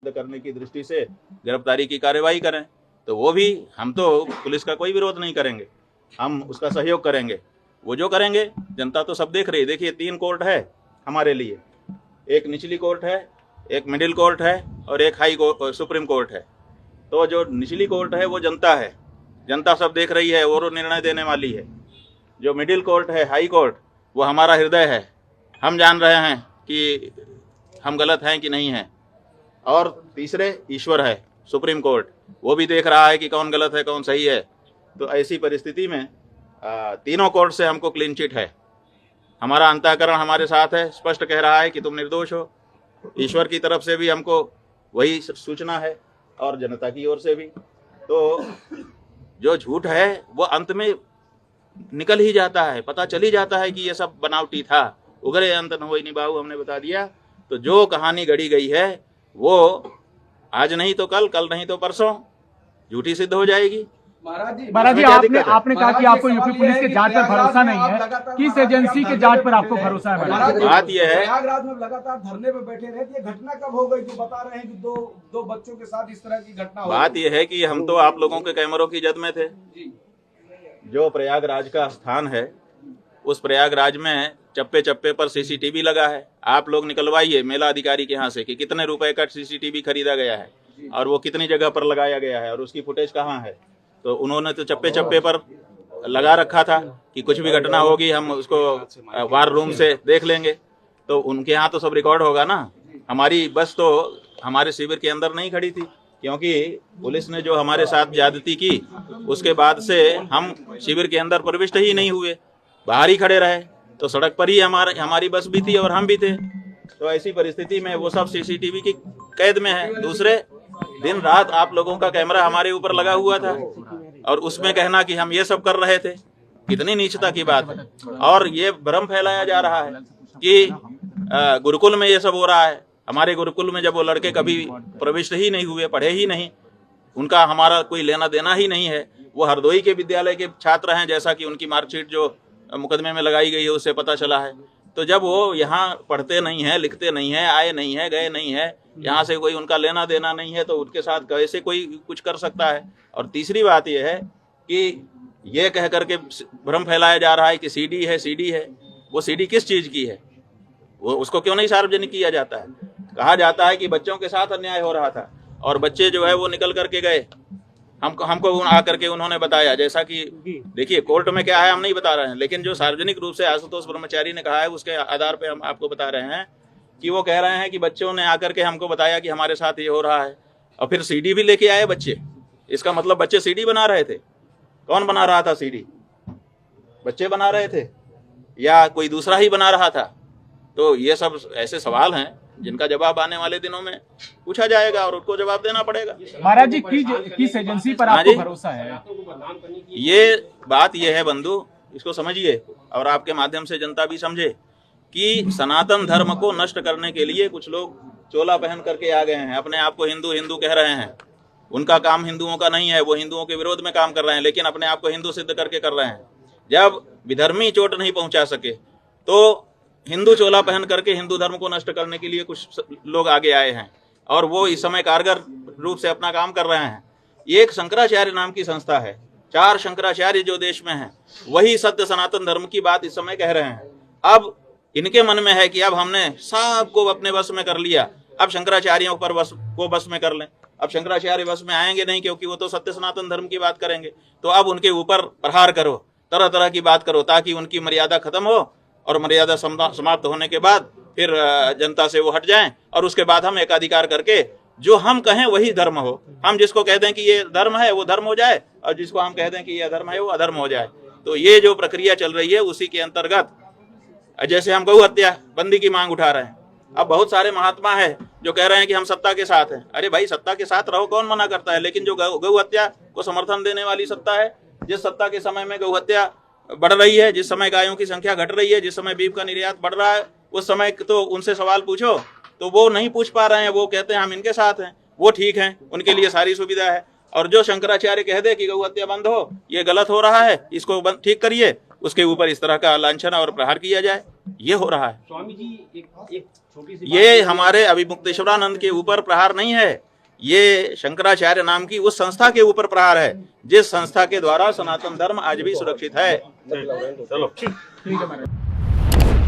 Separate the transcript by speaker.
Speaker 1: करने की दृष्टि से गिरफ्तारी की कार्यवाही करें, तो वो भी हम तो पुलिस का कोई विरोध नहीं करेंगे, हम उसका सहयोग करेंगे। वो जो करेंगे जनता तो सब देख रही है। देखिए 3 कोर्ट है हमारे लिए, एक निचली कोर्ट है, एक मिडिल कोर्ट है और एक हाई कोर्ट सुप्रीम कोर्ट है। तो जो निचली कोर्ट है वो जनता है, जनता सब देख रही है और निर्णय देने वाली है। जो मिडिल कोर्ट है, हाई कोर्ट, वो हमारा हृदय है, हम जान रहे हैं कि हम गलत हैं कि नहीं हैं। और तीसरे ईश्वर है, सुप्रीम कोर्ट, वो भी देख रहा है कि कौन गलत है कौन सही है। तो ऐसी परिस्थिति में तीनों कोर्ट से हमको क्लीन चिट है। हमारा अंतःकरण हमारे साथ है, स्पष्ट कह रहा है कि तुम निर्दोष हो। ईश्वर की तरफ से भी हमको वही सूचना है और जनता की ओर से भी। तो जो झूठ है वो अंत में निकल ही जाता है, पता चल ही जाता है कि ये सब बनावटी था। उगरे अंत न होई निभाऊ, हमने बता दिया। तो जो कहानी गढ़ी गई है वो आज नहीं तो कल, कल नहीं तो परसों झूठी सिद्ध हो जाएगी।
Speaker 2: महाराज जी आपने कहा कि आपको यूपी पुलिस के जांच पर भरोसा नहीं है, किस एजेंसी के जांच पर आपको भरोसा है?
Speaker 1: बात यह है,
Speaker 3: प्रयागराज में लगातार धरने पे बैठे रहे, ये घटना कब हो गई? जो बता रहे हैं कि दो बच्चों के साथ इस तरह की घटना हो गई।
Speaker 1: बात यह है कि हम तो आप लोगों के कैमरों की जद में थे। जो प्रयागराज का स्थान है, उस प्रयागराज में चप्पे चप्पे पर सीसीटीवी लगा है। आप लोग निकलवाइए मेला अधिकारी के यहाँ से कि कितने रुपए का सीसीटीवी खरीदा गया है और वो कितनी जगह पर लगाया गया है और उसकी फुटेज कहाँ है। तो उन्होंने तो चप्पे चप्पे पर लगा रखा था कि कुछ भी घटना होगी हम उसको वार रूम से देख लेंगे। तो उनके यहाँ तो सब रिकॉर्ड होगा ना। हमारी बस तो हमारे शिविर के अंदर नहीं खड़ी थी, क्योंकि पुलिस ने जो हमारे साथ ज्यादती की उसके बाद से हम शिविर के अंदर प्रविष्ट ही नहीं हुए, बाहर ही खड़े रहे। तो सड़क पर ही हमारी बस भी थी और हम भी थे। तो ऐसी परिस्थिति में वो सब सीसीटीवी की कैद में है। दूसरे दिन रात आप लोगों का कैमरा हमारे ऊपर लगा हुआ था और उसमें कहना कि हम ये सब कर रहे थे, कितनी नीचता की बात है। और ये भ्रम फैलाया जा रहा है कि गुरुकुल में ये सब हो रहा है। हमारे गुरुकुल में जब वो लड़के कभी प्रविष्ट ही नहीं हुए, पढ़े ही नहीं, उनका हमारा कोई लेना देना ही नहीं है। वो हरदोई के विद्यालय के छात्र हैं, जैसा कि उनकी मार्कशीट जो मुकदमे में लगाई गई है उससे पता चला है। तो जब वो यहाँ पढ़ते नहीं हैं, लिखते नहीं हैं, आए नहीं है, गए नहीं है, यहाँ से कोई उनका लेना देना नहीं है, तो उनके साथ कैसे कोई कुछ कर सकता है। और तीसरी बात यह है कि ये कह करके भ्रम फैलाया जा रहा है कि सीडी है, सीडी है। वो सीडी किस चीज़ की है? वो उसको क्यों नहीं सार्वजनिक किया जाता है? कहा जाता है कि बच्चों के साथ अन्याय हो रहा था और बच्चे जो है वो निकल करके गए। हमको आकर के उन्होंने बताया, जैसा कि देखिए कोर्ट में क्या है हम नहीं बता रहे हैं, लेकिन जो सार्वजनिक रूप से आशुतोष ब्रह्मचारी ने कहा है उसके आधार पे हम आपको बता रहे हैं कि वो कह रहे हैं कि बच्चों ने आकर के हमको बताया कि हमारे साथ ये हो रहा है और फिर सीडी भी लेके आए बच्चे। इसका मतलब बच्चे सीडी बना रहे थे। कौन बना रहा था सीडी? बच्चे बना रहे थे या कोई दूसरा ही बना रहा था? तो ये सब ऐसे सवाल हैं जिनका जवाब आने वाले दिनों में पूछा जाएगा और उनको जवाब देना पड़ेगा।
Speaker 2: महाराज जी किस एजेंसी पर आपको भरोसा है?
Speaker 1: ये बात ये है बंधु, इसको समझिए और आपके माध्यम से जनता भी समझे कि सनातन धर्म को नष्ट करने के लिए कुछ लोग चोला पहन करके आ गए हैं, अपने आप को हिंदू हिंदू कह रहे हैं। उनका काम हिंदुओं का नहीं है, वो हिंदुओं के विरोध में काम कर रहे हैं, लेकिन अपने आप को हिंदू सिद्ध करके कर रहे हैं। जब विधर्मी चोट नहीं पहुंचा सके तो हिंदू चोला पहन करके हिंदू धर्म को नष्ट करने के लिए कुछ लोग आगे आए हैं और वो इस समय कारगर रूप से अपना काम कर रहे हैं। एक शंकराचार्य नाम की संस्था है, 4 शंकराचार्य जो देश में हैं, वही सत्य सनातन धर्म की बात इस समय कह रहे हैं। अब इनके मन में है कि अब हमने सबको अपने वश में कर लिया, अब शंकराचार्यों पर बस में कर लें। अब शंकराचार्य बस में आएंगे नहीं, क्योंकि वो तो सत्य सनातन धर्म की बात करेंगे। तो अब उनके ऊपर प्रहार करो, तरह तरह की बात करो, ताकि उनकी मर्यादा खत्म हो और मर्यादा समाप्त होने के बाद फिर जनता से वो हट जाएं और उसके बाद हम एकाधिकार करके जो हम कहें वही धर्म हो। हम जिसको कह दें कि ये धर्म है वो धर्म हो जाए और जिसको हम कह दें कि ये अधर्म है वो अधर्म हो जाए। तो ये जो प्रक्रिया चल रही है उसी के अंतर्गत जैसे हम गौ हत्या बंदी की मांग उठा रहे हैं। अब बहुत सारे महात्मा है जो कह रहे हैं कि हम सत्ता के साथ हैं। अरे भाई, सत्ता के साथ रहो, कौन मना करता है? लेकिन जो गौ हत्या को समर्थन देने वाली सत्ता है, जिस सत्ता के समय में गौ हत्या बढ़ रही है, जिस समय गायों की संख्या घट रही है, जिस समय बीफ का निर्यात बढ़ रहा है, उस समय तो उनसे सवाल पूछो तो वो नहीं पूछ पा रहे हैं। वो कहते हैं हम इनके साथ हैं, वो ठीक हैं, उनके लिए सारी सुविधा है। और जो शंकराचार्य कह दे कि गौ हत्या बंद हो, ये गलत हो रहा है, इसको ठीक करिए, उसके ऊपर इस तरह का लांछन और प्रहार किया जाए, ये हो रहा है।
Speaker 4: स्वामी जी एक छोटी सी
Speaker 1: ये हमारे अभिमुक्तेश्वरानंद के ऊपर प्रहार नहीं है, ये शंकराचार्य नाम की उस संस्था के ऊपर प्रहार है, जिस संस्था के द्वारा सनातन धर्म आज भी सुरक्षित है।
Speaker 2: ठीक है मैडम।